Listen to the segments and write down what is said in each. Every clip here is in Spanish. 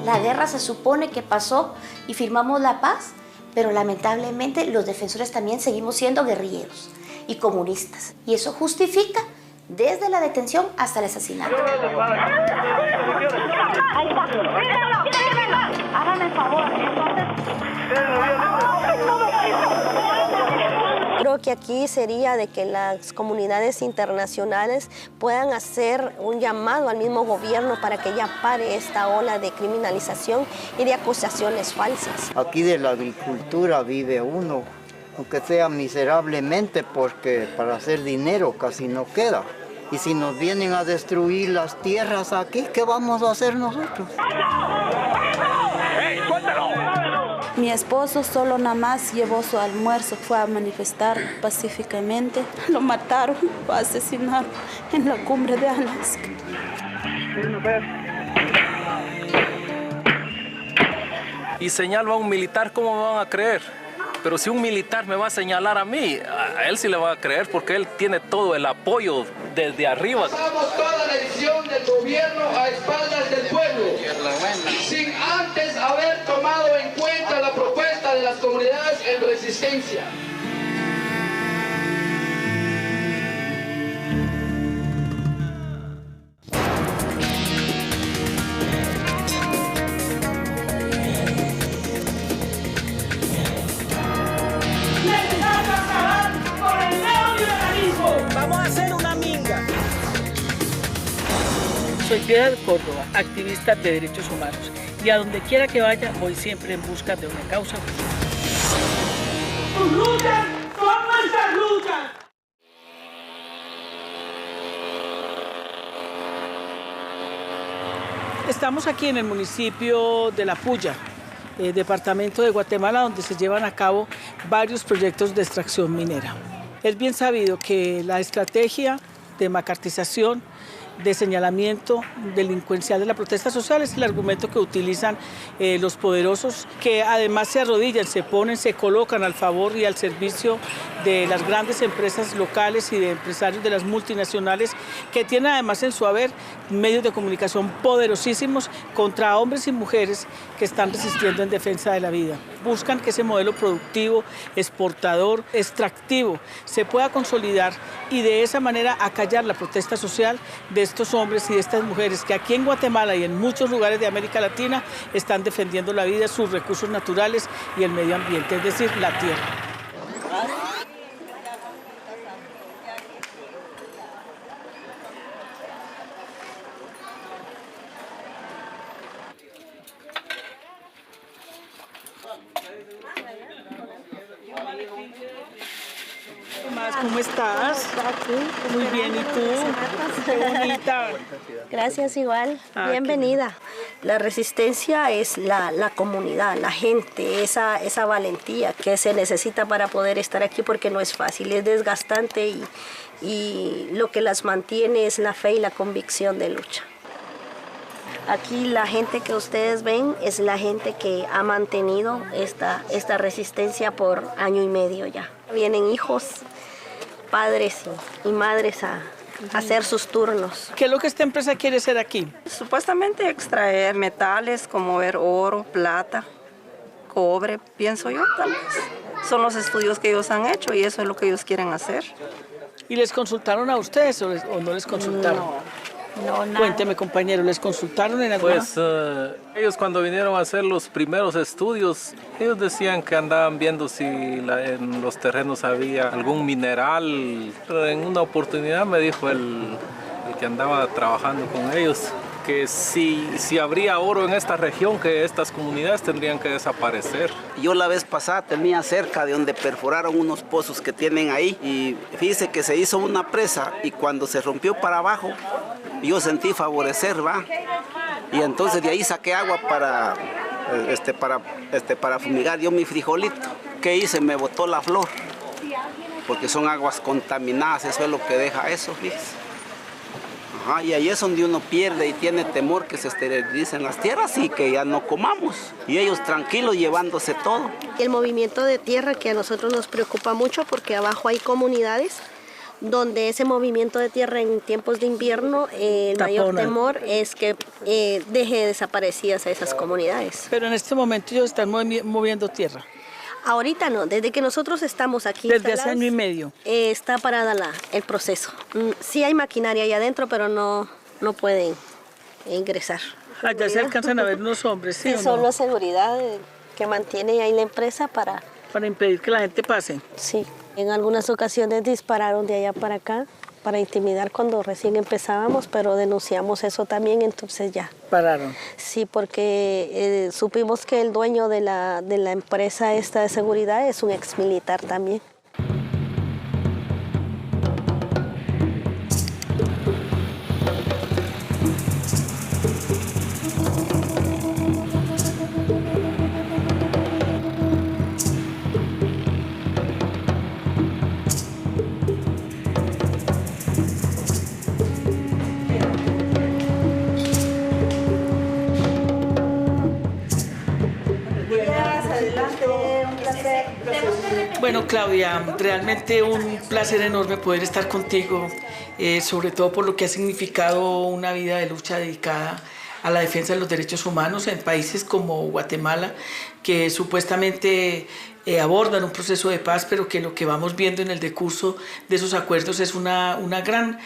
La guerra se supone que pasó y firmamos la paz, pero lamentablemente los defensores también seguimos siendo guerrilleros y comunistas. Y eso justifica desde la detención hasta el asesinato. Ahí está. Háganme el favor, Creo que aquí sería de que las comunidades internacionales puedan hacer un llamado al mismo gobierno para que ya pare esta ola de criminalización y de acusaciones falsas. Aquí de la agricultura vive uno, aunque sea miserablemente, porque para hacer dinero casi no queda. Y si nos vienen a destruir las tierras aquí, ¿qué vamos a hacer nosotros? ¡Ey, suéltalo! Mi esposo solo nada más llevó su almuerzo, fue a manifestar pacíficamente. Lo mataron, lo asesinaron en la cumbre de Alaska. Y señalo a un militar, ¿cómo me van a creer? Pero si un militar me va a señalar a mí, a él sí le va a creer porque él tiene todo el apoyo desde arriba. Pasamos toda la decisión del gobierno a espaldas del pueblo, sin antes haber tomado en cuenta la propuesta de las comunidades en resistencia. Vamos a hacer una minga. Soy Piedad Córdoba, activista de derechos humanos, y a donde quiera que vaya voy siempre en busca de una causa justa. ¡Tus luchas son nuestras luchas! Estamos aquí en el municipio de La Puya, departamento de Guatemala, donde se llevan a cabo varios proyectos de extracción minera. Es bien sabido que la estrategia de macartización, de señalamiento delincuencial de la protesta social es el argumento que utilizan los poderosos, que además se arrodillan, se ponen, se colocan al favor y al servicio de las grandes empresas locales y de empresarios de las multinacionales, que tienen además en su haber medios de comunicación poderosísimos contra hombres y mujeres que están resistiendo en defensa de la vida. Buscan que ese modelo productivo, exportador, extractivo, se pueda consolidar y de esa manera acallar la protesta social de estos hombres y de estas mujeres que aquí en Guatemala y en muchos lugares de América Latina están defendiendo la vida, sus recursos naturales y el medio ambiente, es decir, la tierra. ¿Cómo estás? Aquí. Muy bien, ¿y tú? Qué bonita. Gracias, igual. Bienvenida. La resistencia es la comunidad, la gente, esa valentía que se necesita para poder estar aquí, porque no es fácil, es desgastante y lo que las mantiene es la fe y la convicción de lucha. Aquí la gente que ustedes ven es la gente que ha mantenido esta resistencia por año y medio ya. Vienen hijos, padres y madres a hacer sus turnos. ¿Qué es lo que esta empresa quiere hacer aquí? Supuestamente extraer metales como ver oro, plata, cobre, pienso yo tal vez. Son los estudios que ellos han hecho y eso es lo que ellos quieren hacer. ¿Y les consultaron a ustedes o no les consultaron? No, nada. Cuénteme, compañero, ¿les consultaron en alguna? Pues ellos cuando vinieron a hacer los primeros estudios, ellos decían que andaban viendo si en los terrenos había algún mineral. Pero en una oportunidad me dijo el que andaba trabajando con ellos que si habría oro en esta región, que estas comunidades tendrían que desaparecer. Yo la vez pasada tenía cerca de donde perforaron unos pozos que tienen ahí y fíjese que se hizo una presa y cuando se rompió para abajo yo sentí favorecer, ¿va? Y entonces de ahí saqué agua para fumigar yo mi frijolito. ¿Qué hice? Me botó la flor, porque son aguas contaminadas, eso es lo que deja eso, fíjese. Ajá, y ahí es donde uno pierde y tiene temor que se esterilicen las tierras y que ya no comamos. Y ellos tranquilos llevándose todo. El movimiento de tierra que a nosotros nos preocupa mucho porque abajo hay comunidades donde ese movimiento de tierra en tiempos de invierno, el mayor temor es que deje desaparecidas a esas comunidades. Pero en este momento ellos están moviendo tierra. Ahorita no, desde que nosotros estamos aquí desde hace año y medio está parada el proceso. Sí hay maquinaria ahí adentro, pero no pueden ingresar. Allá se alcanzan a ver unos hombres, ¿sí? Sí, son la seguridad que mantiene ahí la empresa para impedir que la gente pase. Sí, en algunas ocasiones dispararon de allá para acá para intimidar cuando recién empezábamos, pero denunciamos eso también, entonces ya. ¿Pararon? Sí, porque supimos que el dueño de la empresa esta de seguridad es un exmilitar también. Bueno, Claudia, realmente un placer enorme poder estar contigo, sobre todo por lo que ha significado una vida de lucha dedicada a la defensa de los derechos humanos en países como Guatemala, que supuestamente abordan un proceso de paz, pero que lo que vamos viendo en el decurso de esos acuerdos es una gran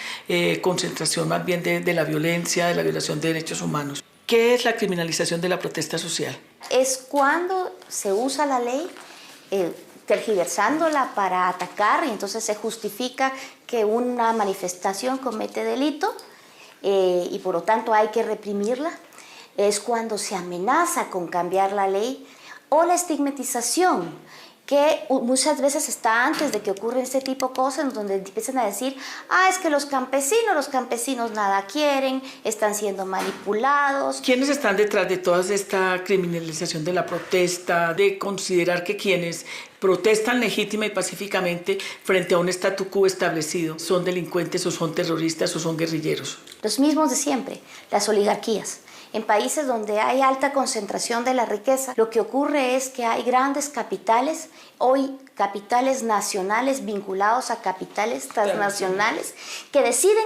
concentración más bien de la violencia, de la violación de derechos humanos. ¿Qué es la criminalización de la protesta social? Es cuando se usa la ley tergiversándola para atacar y entonces se justifica que una manifestación comete delito y por lo tanto hay que reprimirla. Es cuando se amenaza con cambiar la ley o la estigmatización, que muchas veces está antes de que ocurran este tipo de cosas, donde empiezan a decir, es que los campesinos nada quieren, están siendo manipulados. ¿Quiénes están detrás de toda esta criminalización de la protesta, de considerar que quienes protestan legítima y pacíficamente frente a un statu quo establecido son delincuentes o son terroristas o son guerrilleros? Los mismos de siempre, las oligarquías. En países donde hay alta concentración de la riqueza, lo que ocurre es que hay grandes capitales, hoy capitales nacionales vinculados a capitales transnacionales, que deciden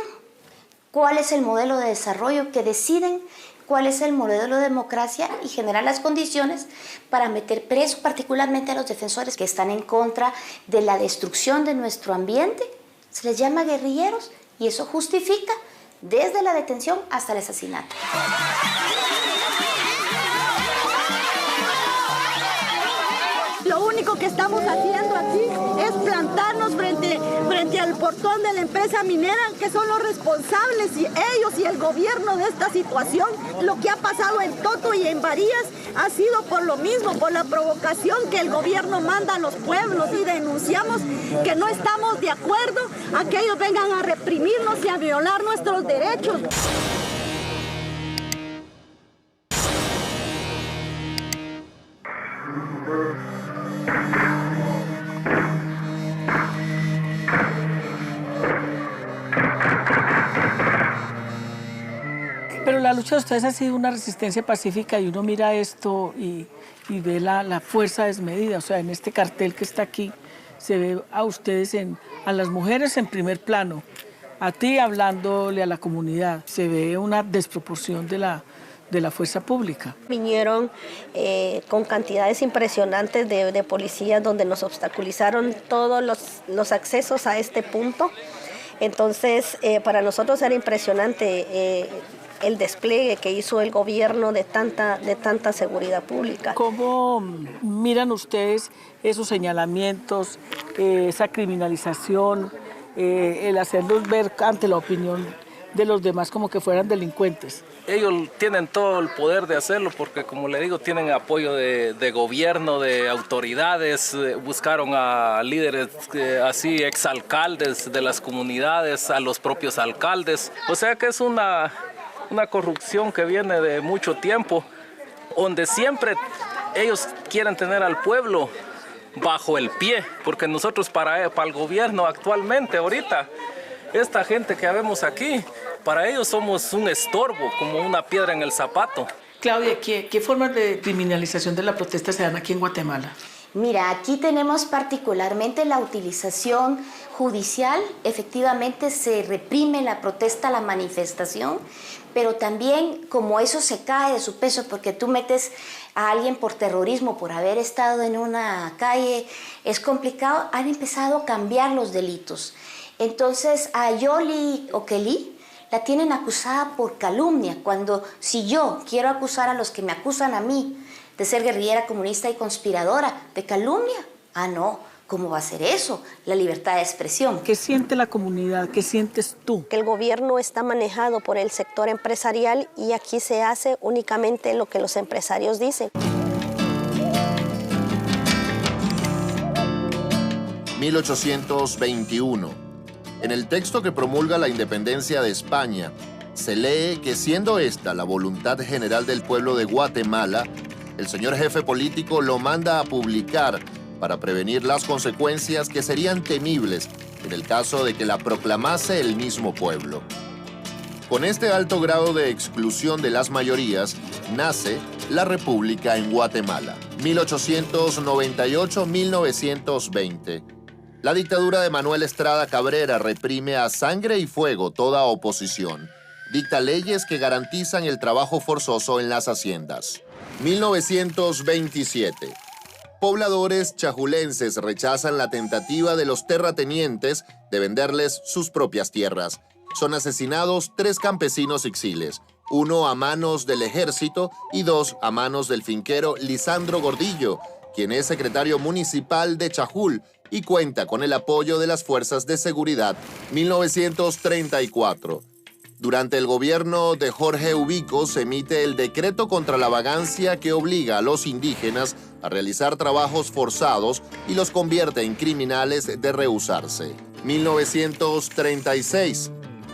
cuál es el modelo de desarrollo, que deciden cuál es el modelo de democracia y generar las condiciones para meter preso particularmente a los defensores que están en contra de la destrucción de nuestro ambiente. Se les llama guerrilleros y eso justifica desde la detención hasta el asesinato. Lo único que estamos haciendo aquí es plantarnos frente al portón de la empresa minera, que son los responsables, y ellos y el gobierno de esta situación. Lo que ha pasado en Toto y en Varías ha sido por lo mismo, por la provocación que el gobierno manda a los pueblos, y denunciamos que no estamos de acuerdo a que ellos vengan a reprimirnos y a violar nuestros derechos. Pero la lucha de ustedes ha sido una resistencia pacífica y uno mira esto y ve la fuerza desmedida. O sea, en este cartel que está aquí se ve a ustedes, a las mujeres en primer plano, a ti hablándole a la comunidad. Se ve una desproporción de la fuerza pública. Vinieron con cantidades impresionantes de policías donde nos obstaculizaron todos los accesos a este punto. Entonces, para nosotros era impresionante el despliegue que hizo el gobierno de tanta seguridad pública. ¿Cómo miran ustedes esos señalamientos, esa criminalización, el hacerlos ver ante la opinión de los demás como que fueran delincuentes? Ellos tienen todo el poder de hacerlo porque, como le digo, tienen apoyo de gobierno, de autoridades. Buscaron a líderes así, exalcaldes de las comunidades, a los propios alcaldes. O sea que es una corrupción que viene de mucho tiempo, donde siempre ellos quieren tener al pueblo bajo el pie, porque nosotros para el gobierno actualmente, ahorita, esta gente que vemos aquí, para ellos somos un estorbo, como una piedra en el zapato. Claudia, ¿qué formas de criminalización de la protesta se dan aquí en Guatemala? Mira, aquí tenemos particularmente la utilización judicial. Efectivamente se reprime la protesta, la manifestación, pero también como eso se cae de su peso, porque tú metes a alguien por terrorismo, por haber estado en una calle, es complicado, han empezado a cambiar los delitos. Entonces a Yoli Oquelí la tienen acusada por calumnia, cuando si yo quiero acusar a los que me acusan a mí de ser guerrillera comunista y conspiradora, de calumnia, no, ¿cómo va a ser eso? La libertad de expresión. ¿Qué siente la comunidad? ¿Qué sientes tú? Que el gobierno está manejado por el sector empresarial y aquí se hace únicamente lo que los empresarios dicen. 1821. En el texto que promulga la independencia de España, se lee que siendo esta la voluntad general del pueblo de Guatemala, el señor jefe político lo manda a publicar para prevenir las consecuencias que serían temibles en el caso de que la proclamase el mismo pueblo. Con este alto grado de exclusión de las mayorías, nace la República en Guatemala, 1898-1920. La dictadura de Manuel Estrada Cabrera reprime a sangre y fuego toda oposición. Dicta leyes que garantizan el trabajo forzoso en las haciendas. 1927. Pobladores chajulenses rechazan la tentativa de los terratenientes de venderles sus propias tierras. Son asesinados 3 campesinos ixiles, 1 a manos del ejército y 2 a manos del finquero Lisandro Gordillo, quien es secretario municipal de Chajul y cuenta con el apoyo de las fuerzas de seguridad. 1934. Durante el gobierno de Jorge Ubico se emite el decreto contra la vagancia que obliga a los indígenas a realizar trabajos forzados y los convierte en criminales de rehusarse. 1936.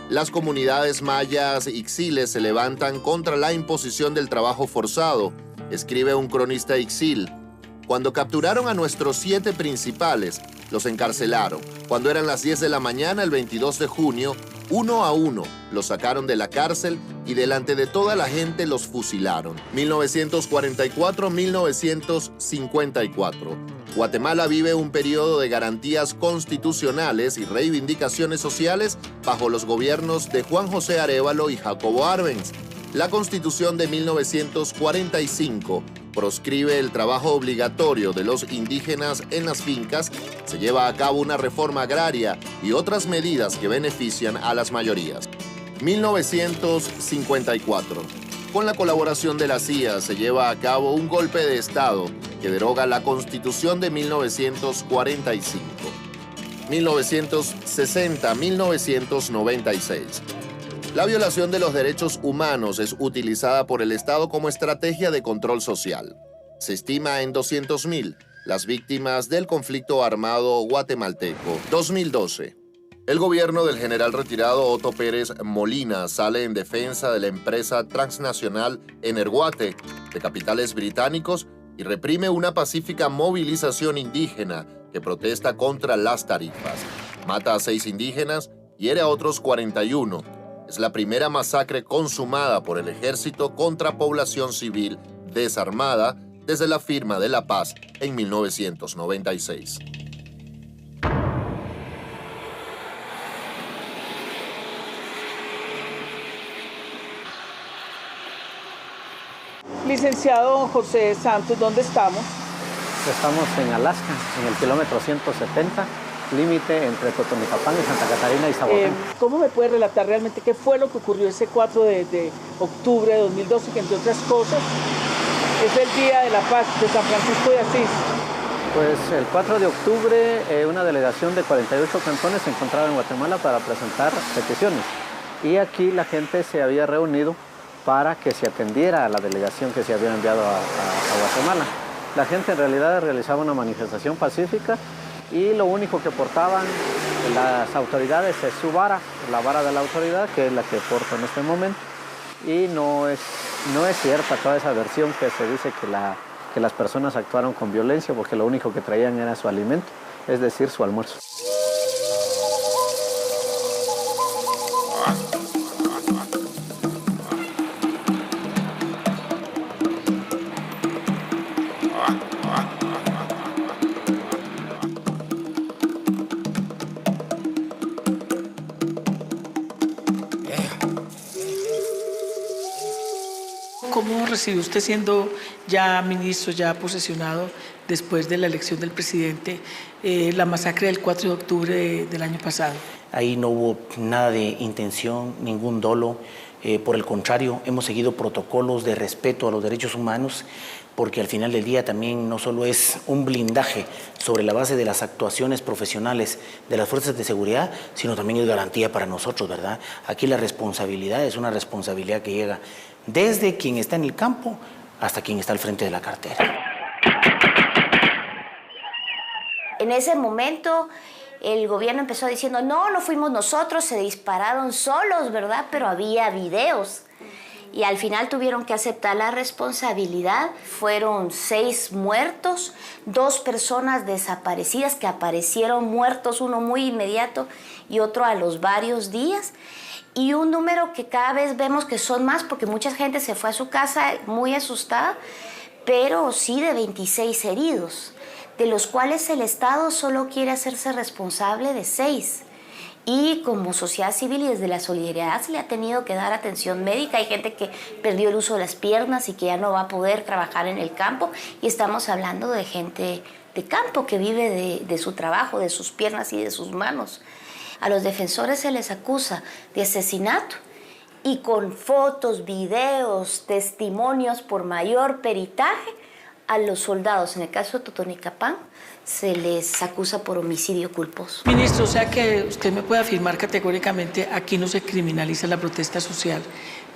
Las comunidades mayas ixiles se levantan contra la imposición del trabajo forzado, escribe un cronista ixil. Cuando capturaron a nuestros 7 principales, los encarcelaron. Cuando eran las 10 de la mañana, el 22 de junio, 1 a 1, los sacaron de la cárcel y delante de toda la gente los fusilaron. 1944-1954. Guatemala vive un periodo de garantías constitucionales y reivindicaciones sociales bajo los gobiernos de Juan José Arévalo y Jacobo Arbenz. La Constitución de 1945 proscribe el trabajo obligatorio de los indígenas en las fincas, se lleva a cabo una reforma agraria y otras medidas que benefician a las mayorías. 1954. Con la colaboración de la CIA se lleva a cabo un golpe de Estado que deroga la Constitución de 1945. 1960-1996. La violación de los derechos humanos es utilizada por el Estado como estrategia de control social. Se estima en 200.000 las víctimas del conflicto armado guatemalteco. 2012. El gobierno del general retirado Otto Pérez Molina sale en defensa de la empresa transnacional Energuate, de capitales británicos, y reprime una pacífica movilización indígena que protesta contra las tarifas. Mata a 6 indígenas, hiere a otros 41. Es la primera masacre consumada por el ejército contra población civil desarmada desde la firma de la paz en 1996. Licenciado José Santos, ¿dónde estamos? Estamos en Alaska, en el kilómetro 170, límite entre Totonicapán y Santa Catarina y Zapotlán. ¿Cómo me puede relatar realmente qué fue lo que ocurrió ese 4 de octubre de 2012, que entre otras cosas es el Día de la Paz de San Francisco de Asís? Pues el 4 de octubre una delegación de 48 cantones se encontraba en Guatemala para presentar peticiones. Y aquí la gente se había reunido para que se atendiera a la delegación que se había enviado a Guatemala. La gente en realidad realizaba una manifestación pacífica y lo único que portaban las autoridades es su vara, la vara de la autoridad, que es la que porta en este momento. Y no es cierta toda esa versión que se dice que las personas actuaron con violencia, porque lo único que traían era su alimento, es decir, su almuerzo. ¿Cómo recibió usted, siendo ya ministro, ya posesionado después de la elección del presidente, la masacre del 4 de octubre del año pasado? Ahí no hubo nada de intención, ningún dolo. Por el contrario, hemos seguido protocolos de respeto a los derechos humanos, porque al final del día también no solo es un blindaje sobre la base de las actuaciones profesionales de las fuerzas de seguridad, sino también es garantía para nosotros, ¿verdad? Aquí la responsabilidad es una responsabilidad que llega desde quien está en el campo hasta quien está al frente de la cartera. En ese momento el gobierno empezó diciendo, no fuimos nosotros, se dispararon solos, ¿verdad? Pero había videos. Y al final tuvieron que aceptar la responsabilidad. Fueron 6 muertos, 2 personas desaparecidas que aparecieron muertos, uno muy inmediato y otro a los varios días. Y un número que cada vez vemos que son más porque mucha gente se fue a su casa muy asustada, pero sí de 26 heridos, de los cuales el Estado solo quiere hacerse responsable de 6. Y como sociedad civil y desde la solidaridad se le ha tenido que dar atención médica. Hay gente que perdió el uso de las piernas y que ya no va a poder trabajar en el campo. Y estamos hablando de gente de campo que vive de su trabajo, de sus piernas y de sus manos. A los defensores se les acusa de asesinato y con fotos, videos, testimonios por mayor peritaje, a los soldados, en el caso de Totonicapán, se les acusa por homicidio culposo. Ministro, o sea que usted me puede afirmar categóricamente, aquí no se criminaliza la protesta social,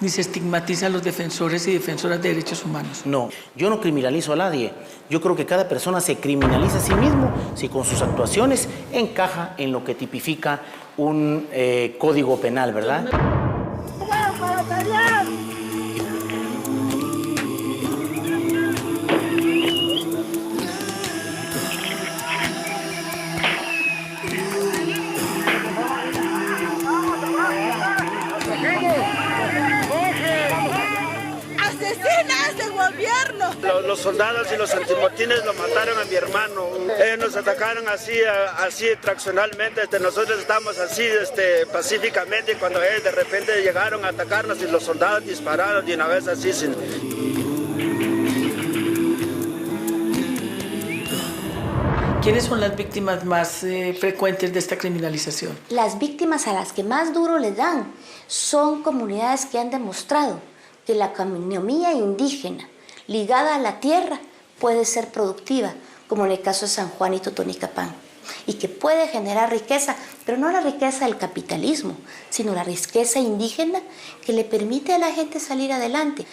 ni se estigmatiza a los defensores y defensoras de derechos humanos. No, yo no criminalizo a nadie. Yo creo que cada persona se criminaliza a sí mismo si con sus actuaciones encaja en lo que tipifica un código penal, ¿verdad? Los soldados y los antimotines lo mataron a mi hermano. Ellos nos atacaron así traccionalmente. Nosotros estamos así pacíficamente y cuando ellos de repente llegaron a atacarnos y los soldados dispararon de una vez así. ¿Quiénes son las víctimas más frecuentes de esta criminalización? Las víctimas a las que más duro les dan son comunidades que han demostrado que la economía indígena ligada a la tierra puede ser productiva, como en el caso de San Juan y Totonicapán, y que puede generar riqueza, pero no la riqueza del capitalismo, sino la riqueza indígena que le permite a la gente salir adelante.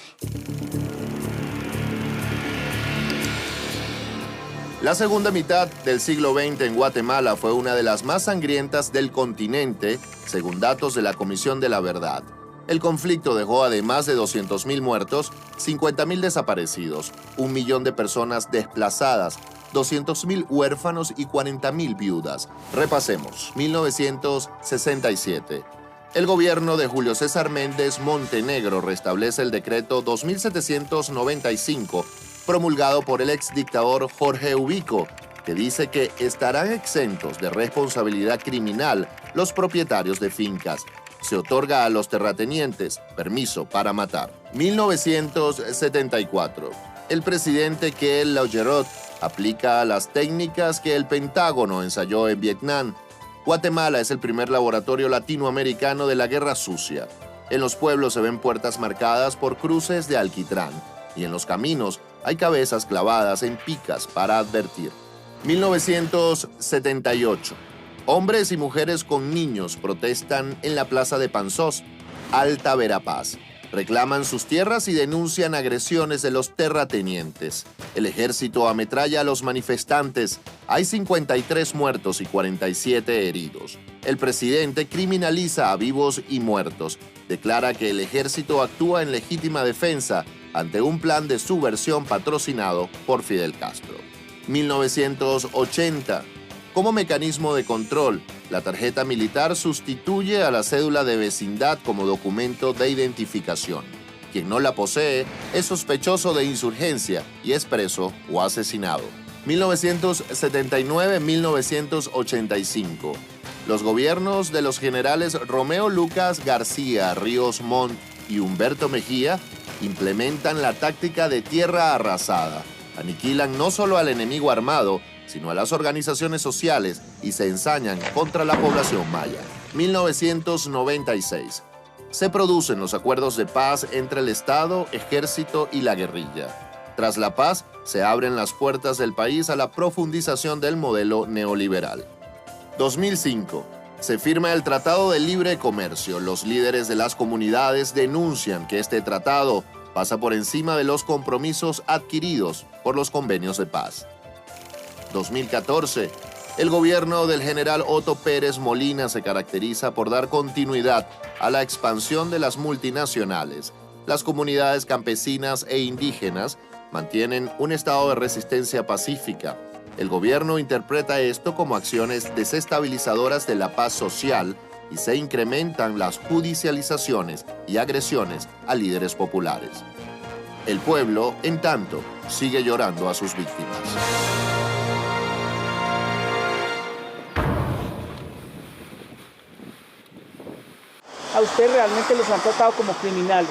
La segunda mitad del siglo XX en Guatemala fue una de las más sangrientas del continente, según datos de la Comisión de la Verdad. El conflicto dejó además de 200.000 muertos, 50.000 desaparecidos, 1 millón de personas desplazadas, 200.000 huérfanos y 40.000 viudas. Repasemos. 1967. El gobierno de Julio César Méndez Montenegro restablece el decreto 2795, promulgado por el exdictador Jorge Ubico, que dice que estarán exentos de responsabilidad criminal los propietarios de fincas. Se otorga a los terratenientes permiso para matar. 1974. El presidente Kel Laugerot aplica las técnicas que el Pentágono ensayó en Vietnam. Guatemala es el primer laboratorio latinoamericano de la guerra sucia. En los pueblos se ven puertas marcadas por cruces de alquitrán y en los caminos hay cabezas clavadas en picas para advertir. 1978. Hombres y mujeres con niños protestan en la plaza de Panzós, Alta Verapaz. Reclaman sus tierras y denuncian agresiones de los terratenientes. El ejército ametralla a los manifestantes. Hay 53 muertos y 47 heridos. El presidente criminaliza a vivos y muertos. Declara que el ejército actúa en legítima defensa ante un plan de subversión patrocinado por Fidel Castro. 1980. Como mecanismo de control, la tarjeta militar sustituye a la cédula de vecindad como documento de identificación. Quien no la posee es sospechoso de insurgencia y es preso o asesinado. 1979-1985. Los gobiernos de los generales Romeo Lucas García Ríos Montt y Humberto Mejía implementan la táctica de tierra arrasada. Aniquilan no solo al enemigo armado, sino a las organizaciones sociales y se ensañan contra la población maya. 1996. Se producen los acuerdos de paz entre el Estado, ejército y la guerrilla. Tras la paz, se abren las puertas del país a la profundización del modelo neoliberal. 2005. Se firma el Tratado de Libre Comercio. Los líderes de las comunidades denuncian que este tratado pasa por encima de los compromisos adquiridos por los convenios de paz. 2014. El gobierno del general Otto Pérez Molina se caracteriza por dar continuidad a la expansión de las multinacionales. Las comunidades campesinas e indígenas mantienen un estado de resistencia pacífica. El gobierno interpreta esto como acciones desestabilizadoras de la paz social y se incrementan las judicializaciones y agresiones a líderes populares. El pueblo, en tanto, sigue llorando a sus víctimas. ¿A usted realmente los han tratado como criminales?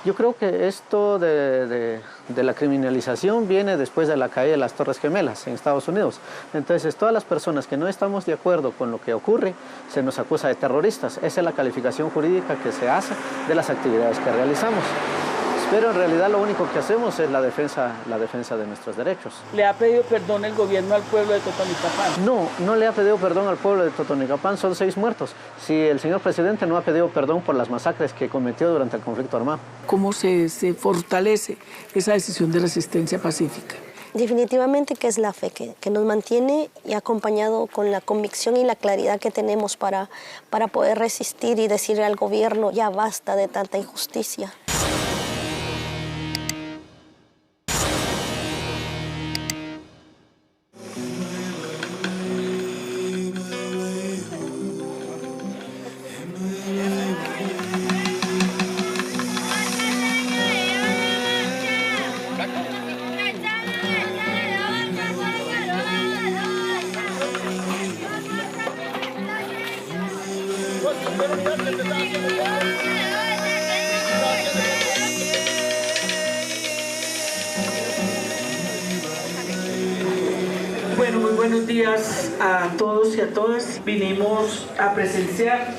Yo creo que esto de la criminalización viene después de la caída de las Torres Gemelas en Estados Unidos. Entonces, todas las personas que no estamos de acuerdo con lo que ocurre, se nos acusa de terroristas. Esa es la calificación jurídica que se hace de las actividades que realizamos. Pero en realidad lo único que hacemos es la defensa de nuestros derechos. ¿Le ha pedido perdón el gobierno al pueblo de Totonicapán? No le ha pedido perdón al pueblo de Totonicapán, son 6 muertos. Si el señor presidente no ha pedido perdón por las masacres que cometió durante el conflicto armado. ¿Cómo se fortalece esa decisión de resistencia pacífica? Definitivamente que es la fe que nos mantiene y acompañado con la convicción y la claridad que tenemos para poder resistir y decirle al gobierno ya basta de tanta injusticia. Bueno, muy buenos días a todos y a todas. Vinimos a presenciar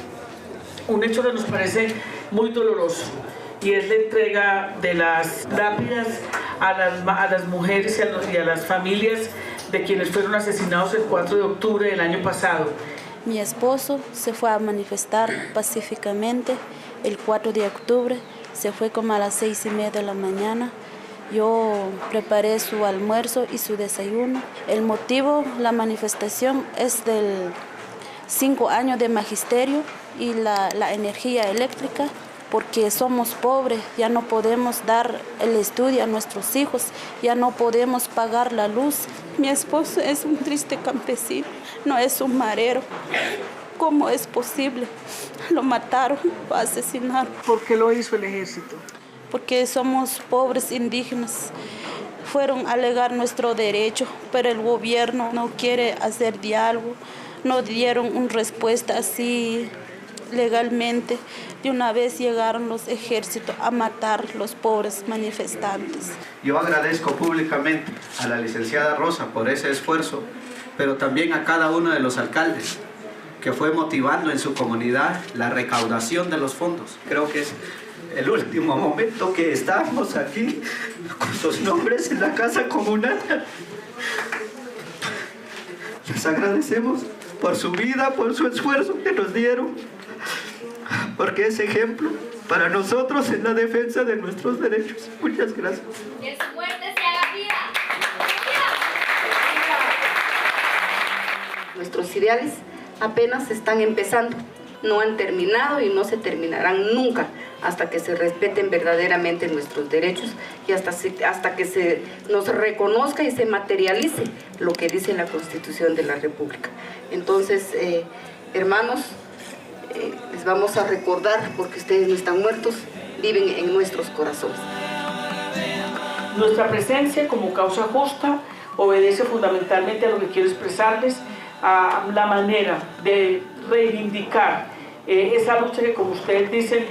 un hecho que nos parece muy doloroso y es la entrega de las lápidas a las mujeres y a las familias de quienes fueron asesinados el 4 de octubre del año pasado. Mi esposo se fue a manifestar pacíficamente el 4 de octubre, se fue como a las 6:30 de la mañana. Yo preparé su almuerzo y su desayuno. El motivo, la manifestación es del 5 años de magisterio y la energía eléctrica, porque somos pobres, ya no podemos dar el estudio a nuestros hijos, ya no podemos pagar la luz. Mi esposo es un triste campesino, no es un marero. ¿Cómo es posible? Lo mataron, lo asesinaron. ¿Por qué lo hizo el ejército? Porque somos pobres indígenas. Fueron a alegar nuestro derecho, pero el gobierno no quiere hacer diálogo, no dieron una respuesta así legalmente. De una vez llegaron los ejércitos a matar los pobres manifestantes. Yo agradezco públicamente a la licenciada Rosa por ese esfuerzo, pero también a cada uno de los alcaldes que fue motivando en su comunidad la recaudación de los fondos. Creo que es el último momento que estamos aquí con sus nombres en la casa comunal. Les agradecemos por su vida, por su esfuerzo que nos dieron, porque es ejemplo para nosotros en la defensa de nuestros derechos. Muchas gracias. Que su muerte se haga vida. Nuestros ideales apenas están empezando, no han terminado y no se terminarán nunca hasta que se respeten verdaderamente nuestros derechos y hasta que se nos reconozca y se materialice lo que dice la Constitución de la República. Entonces, hermanos, les vamos a recordar, porque ustedes no están muertos, viven en nuestros corazones. Nuestra presencia como causa justa obedece fundamentalmente a lo que quiero expresarles, a la manera de reivindicar esa lucha que, como ustedes dicen,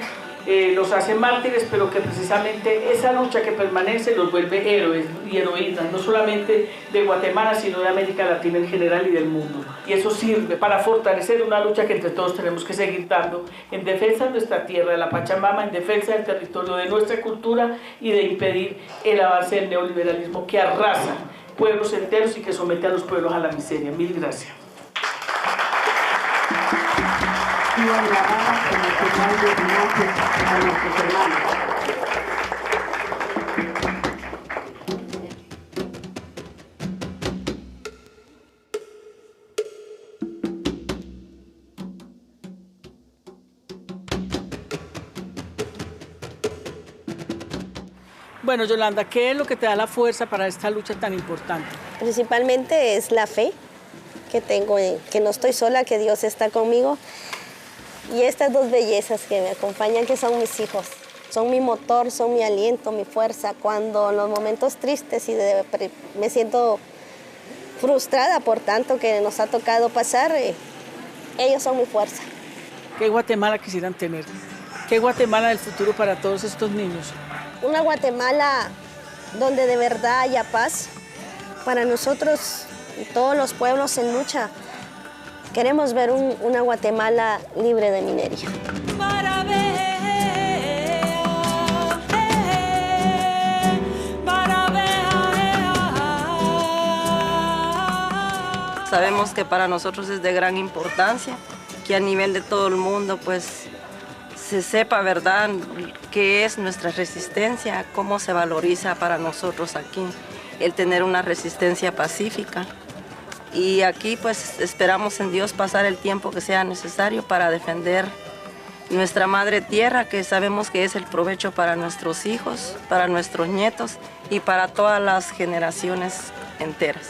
los hace mártires, pero que precisamente esa lucha que permanece los vuelve héroes y heroínas, no solamente de Guatemala, sino de América Latina en general y del mundo. Y eso sirve para fortalecer una lucha que entre todos tenemos que seguir dando en defensa de nuestra tierra, de la Pachamama, en defensa del territorio, de nuestra cultura y de impedir el avance del neoliberalismo que arrasa pueblos enteros y que somete a los pueblos a la miseria. Mil gracias. Bueno, Yolanda, ¿qué es lo que te da la fuerza para esta lucha tan importante? Principalmente es la fe que tengo, que no estoy sola, que Dios está conmigo. Y estas dos bellezas que me acompañan, que son mis hijos. Son mi motor, son mi aliento, mi fuerza. Cuando en los momentos tristes y me siento frustrada por tanto que nos ha tocado pasar, ellos son mi fuerza. ¿Qué Guatemala quisieran tener? ¿Qué Guatemala del futuro para todos estos niños? Una Guatemala donde de verdad haya paz. Para nosotros, todos los pueblos en lucha, queremos ver una Guatemala libre de minería. Sabemos que para nosotros es de gran importancia que a nivel de todo el mundo pues se sepa, ¿verdad?, qué es nuestra resistencia, cómo se valoriza para nosotros aquí el tener una resistencia pacífica. Y aquí pues esperamos en Dios pasar el tiempo que sea necesario para defender nuestra madre tierra, que sabemos que es el provecho para nuestros hijos, para nuestros nietos y para todas las generaciones enteras.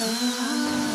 Ah